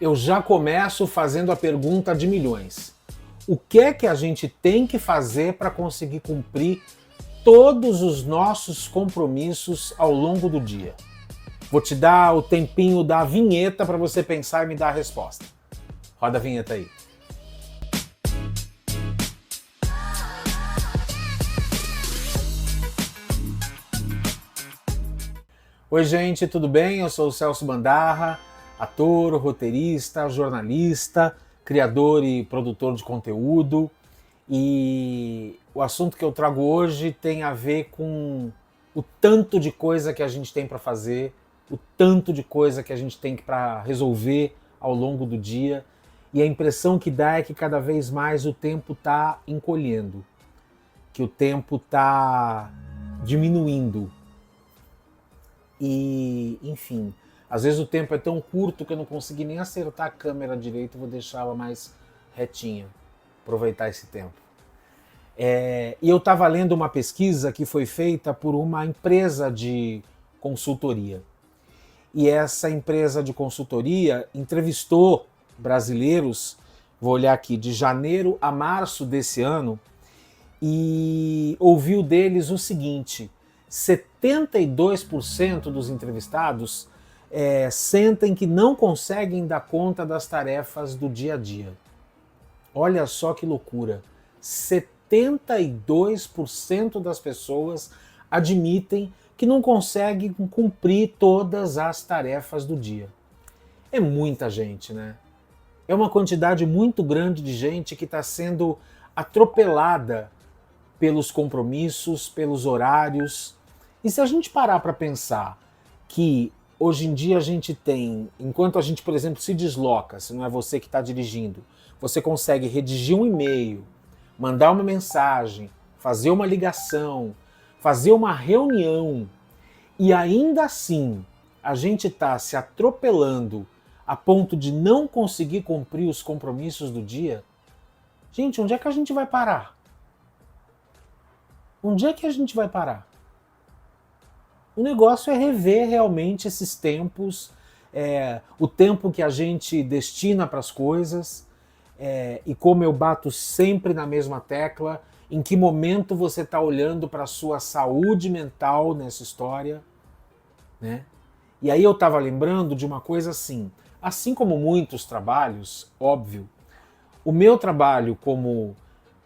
Eu já começo fazendo a pergunta de milhões. O que é que a gente tem que fazer para conseguir cumprir todos os nossos compromissos ao longo do dia? Vou te dar o tempinho da vinheta para você pensar e me dar a resposta. Roda a vinheta aí. Oi gente, tudo bem? Eu sou o Celso Bandarra, ator, roteirista, jornalista, criador e produtor de conteúdo. E o assunto que eu trago hoje tem a ver com o tanto de coisa que a gente tem para fazer, o tanto de coisa que a gente tem para resolver ao longo do dia. E a impressão que dá é que cada vez mais o tempo está encolhendo, que o tempo está diminuindo. E, enfim, às vezes o tempo é tão curto que eu não consegui nem acertar a câmera direito, vou deixá-la mais retinha, aproveitar esse tempo. E eu estava lendo uma pesquisa que foi feita por uma empresa de consultoria. E essa empresa de consultoria entrevistou brasileiros, vou olhar aqui, de janeiro a março desse ano, e ouviu deles o seguinte: 72% dos entrevistados sentem que não conseguem dar conta das tarefas do dia a dia. Olha só que loucura! 72% das pessoas admitem que não conseguem cumprir todas as tarefas do dia. É muita gente, né? É uma quantidade muito grande de gente que está sendo atropelada pelos compromissos, pelos horários. E se a gente parar para pensar que hoje em dia a gente tem, enquanto a gente, por exemplo, se desloca, se não é você que está dirigindo, você consegue redigir um e-mail, mandar uma mensagem, fazer uma ligação, fazer uma reunião, e ainda assim a gente está se atropelando a ponto de não conseguir cumprir os compromissos do dia. Gente, onde é que a gente vai parar? Onde é que a gente vai parar? O negócio é rever realmente esses tempos, o tempo que a gente destina para as coisas, e como eu bato sempre na mesma tecla, em que momento você está olhando para a sua saúde mental nessa história, né? E aí eu estava lembrando de uma coisa assim como muitos trabalhos, óbvio, o meu trabalho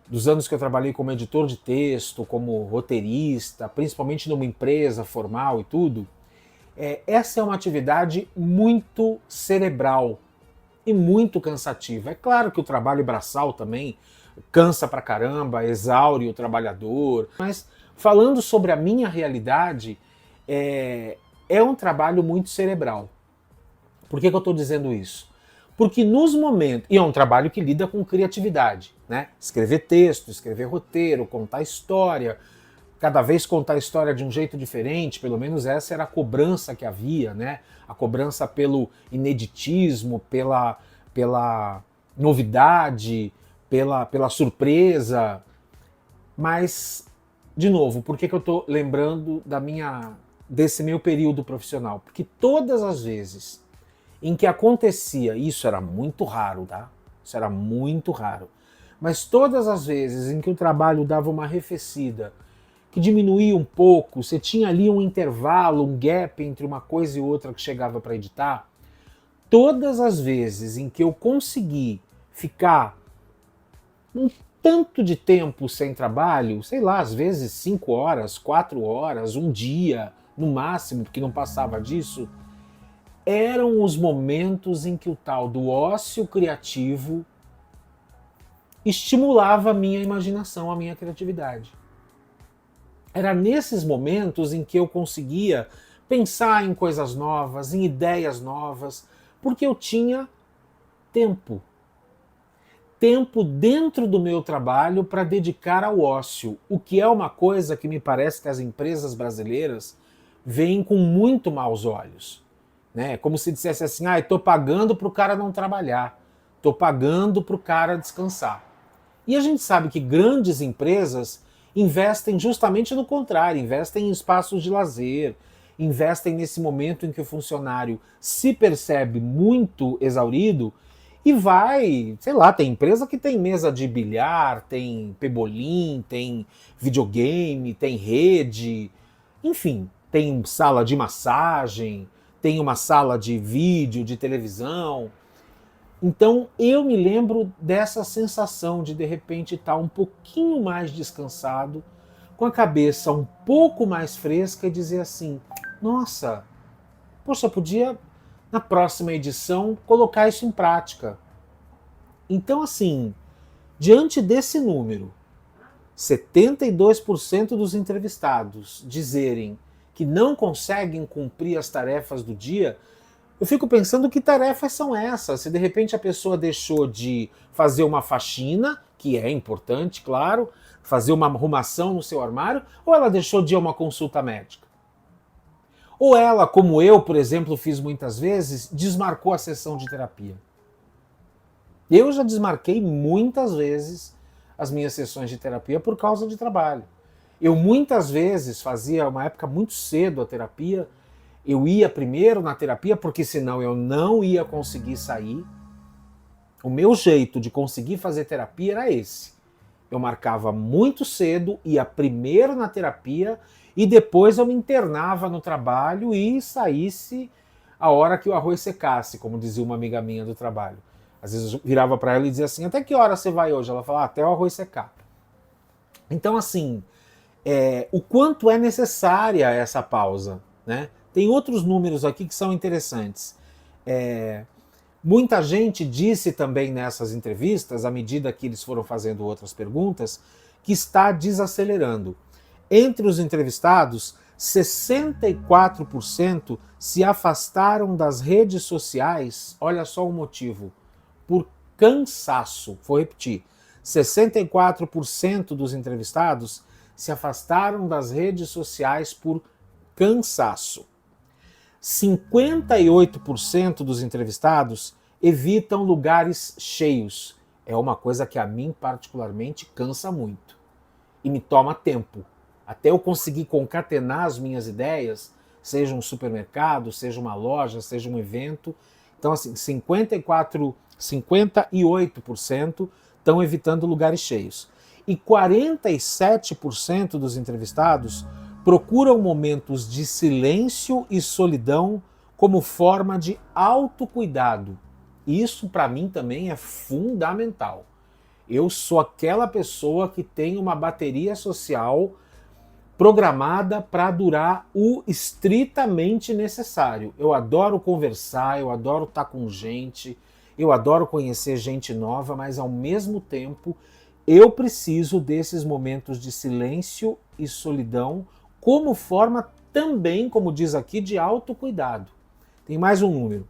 dos anos que eu trabalhei como editor de texto, como roteirista, principalmente numa empresa formal e tudo, essa é uma atividade muito cerebral e muito cansativa. É claro que o trabalho braçal também cansa pra caramba, exaure o trabalhador, mas falando sobre a minha realidade, é um trabalho muito cerebral. Por que eu estou dizendo isso? Porque nos momentos... E é um trabalho que lida com criatividade, né? Escrever texto, escrever roteiro, contar história, cada vez contar a história de um jeito diferente, pelo menos essa era a cobrança que havia, né? A cobrança pelo ineditismo, pela novidade, pela surpresa. Mas, de novo, por que eu estou lembrando desse meu período profissional? Porque todas as vezes em que acontecia, isso era muito raro, tá? Isso era muito raro. Mas todas as vezes em que o trabalho dava uma arrefecida, que diminuía um pouco, você tinha ali um intervalo, um gap entre uma coisa e outra que chegava para editar, todas as vezes em que eu consegui ficar um tanto de tempo sem trabalho, sei lá, às vezes 5 horas, 4 horas, um dia, no máximo, porque não passava disso, eram os momentos em que o tal do ócio criativo estimulava a minha imaginação, a minha criatividade. Era nesses momentos em que eu conseguia pensar em coisas novas, em ideias novas, porque eu tinha tempo. Tempo dentro do meu trabalho para dedicar ao ócio, o que é uma coisa que me parece que as empresas brasileiras veem com muito maus olhos. Né? Como se dissesse assim, estou pagando para o cara não trabalhar, estou pagando para o cara descansar. E a gente sabe que grandes empresas investem justamente no contrário, investem em espaços de lazer, investem nesse momento em que o funcionário se percebe muito exaurido e vai, sei lá, tem empresa que tem mesa de bilhar, tem pebolim, tem videogame, tem rede, enfim, tem sala de massagem, tem uma sala de vídeo, de televisão. Então eu me lembro dessa sensação de repente estar um pouquinho mais descansado, com a cabeça um pouco mais fresca e dizer assim, nossa, poxa, podia na próxima edição colocar isso em prática. Então assim, diante desse número, 72% dos entrevistados dizerem que não conseguem cumprir as tarefas do dia, eu fico pensando que tarefas são essas. Se de repente a pessoa deixou de fazer uma faxina, que é importante, claro, fazer uma arrumação no seu armário, ou ela deixou de ir a uma consulta médica. Ou ela, como eu, por exemplo, fiz muitas vezes, desmarcou a sessão de terapia. Eu já desmarquei muitas vezes as minhas sessões de terapia por causa de trabalho. Eu muitas vezes fazia, uma época muito cedo, a terapia. Eu ia primeiro na terapia, porque senão eu não ia conseguir sair. O meu jeito de conseguir fazer terapia era esse. Eu marcava muito cedo, ia primeiro na terapia e depois eu me internava no trabalho e saísse a hora que o arroz secasse, como dizia uma amiga minha do trabalho. Às vezes eu virava para ela e dizia assim, até que hora você vai hoje? Ela falava, até o arroz secar. Então assim, o quanto é necessária essa pausa, né? Tem outros números aqui que são interessantes. Muita gente disse também nessas entrevistas, à medida que eles foram fazendo outras perguntas, que está desacelerando. Entre os entrevistados, 64% se afastaram das redes sociais, olha só o motivo, por cansaço. Vou repetir, 64% dos entrevistados se afastaram das redes sociais por cansaço. 58% dos entrevistados evitam lugares cheios. É uma coisa que a mim particularmente cansa muito. E me toma tempo. Até eu conseguir concatenar as minhas ideias, seja um supermercado, seja uma loja, seja um evento. Então, assim, 58% estão evitando lugares cheios. E 47% dos entrevistados procuram momentos de silêncio e solidão como forma de autocuidado. Isso, para mim, também é fundamental. Eu sou aquela pessoa que tem uma bateria social programada para durar o estritamente necessário. Eu adoro conversar, eu adoro estar com gente, eu adoro conhecer gente nova, mas ao mesmo tempo eu preciso desses momentos de silêncio e solidão como forma também, como diz aqui, de autocuidado. Tem mais um número.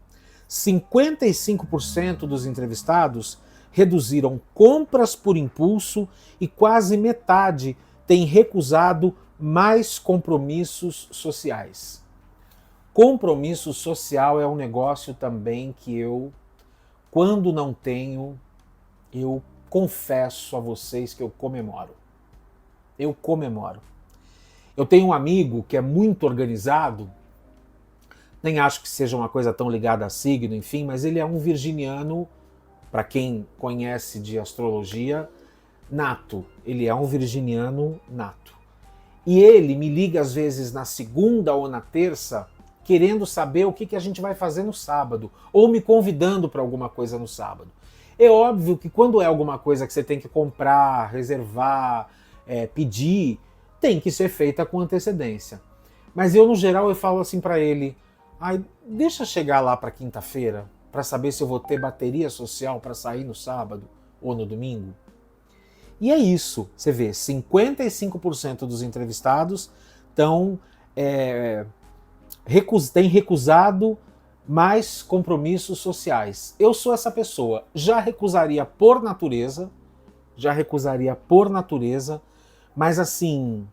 55% dos entrevistados reduziram compras por impulso e quase metade tem recusado mais compromissos sociais. Compromisso social é um negócio também que eu, quando não tenho, eu confesso a vocês que eu comemoro. Eu comemoro. Eu tenho um amigo que é muito organizado, nem acho que seja uma coisa tão ligada a signo, enfim, mas ele é um virginiano, para quem conhece de astrologia, nato. Ele é um virginiano nato. E ele me liga às vezes na segunda ou na terça, querendo saber o que a gente vai fazer no sábado, ou me convidando para alguma coisa no sábado. É óbvio que quando é alguma coisa que você tem que comprar, reservar, pedir, tem que ser feita com antecedência. Mas eu, no geral, eu falo assim para ele, deixa chegar lá para quinta-feira, para saber se eu vou ter bateria social para sair no sábado ou no domingo. E é isso, você vê, 55% dos entrevistados têm recusado mais compromissos sociais. Eu sou essa pessoa, já recusaria por natureza, mas assim,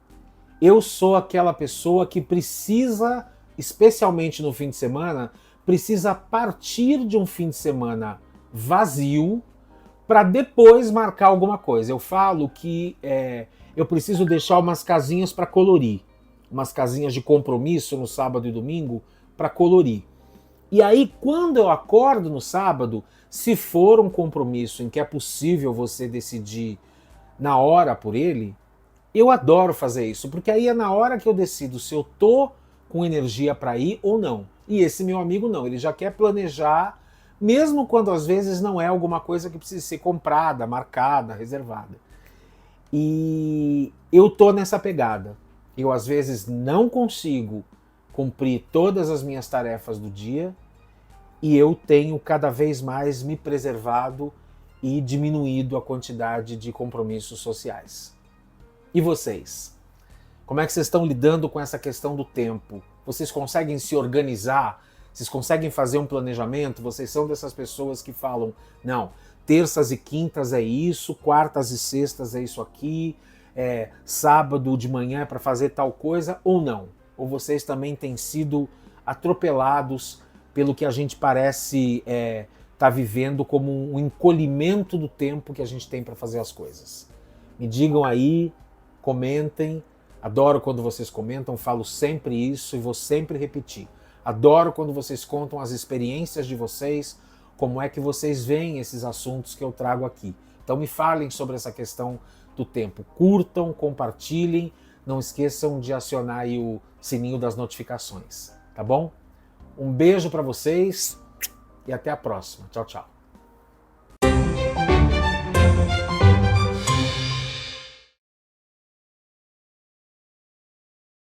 eu sou aquela pessoa que precisa, especialmente no fim de semana, precisa partir de um fim de semana vazio para depois marcar alguma coisa. Eu falo que eu preciso deixar umas casinhas para colorir. umas casinhas de compromisso no sábado e domingo para colorir. E aí, quando eu acordo no sábado, se for um compromisso em que é possível você decidir na hora por ele, eu adoro fazer isso, porque aí é na hora que eu decido se eu tô com energia para ir ou não. E esse meu amigo não, ele já quer planejar, mesmo quando às vezes não é alguma coisa que precisa ser comprada, marcada, reservada. E eu tô nessa pegada. Eu às vezes não consigo cumprir todas as minhas tarefas do dia e eu tenho cada vez mais me preservado e diminuído a quantidade de compromissos sociais. E vocês? Como é que vocês estão lidando com essa questão do tempo? Vocês conseguem se organizar? Vocês conseguem fazer um planejamento? Vocês são dessas pessoas que falam, não, terças e quintas é isso, quartas e sextas é isso aqui, sábado de manhã é para fazer tal coisa, ou não? Ou vocês também têm sido atropelados pelo que a gente parece tá vivendo como um encolhimento do tempo que a gente tem para fazer as coisas? Me digam aí, comentem. Adoro quando vocês comentam, falo sempre isso e vou sempre repetir. Adoro quando vocês contam as experiências de vocês, como é que vocês veem esses assuntos que eu trago aqui. Então me falem sobre essa questão do tempo. Curtam, compartilhem, não esqueçam de acionar aí o sininho das notificações, tá bom? Um beijo para vocês e até a próxima. Tchau, tchau.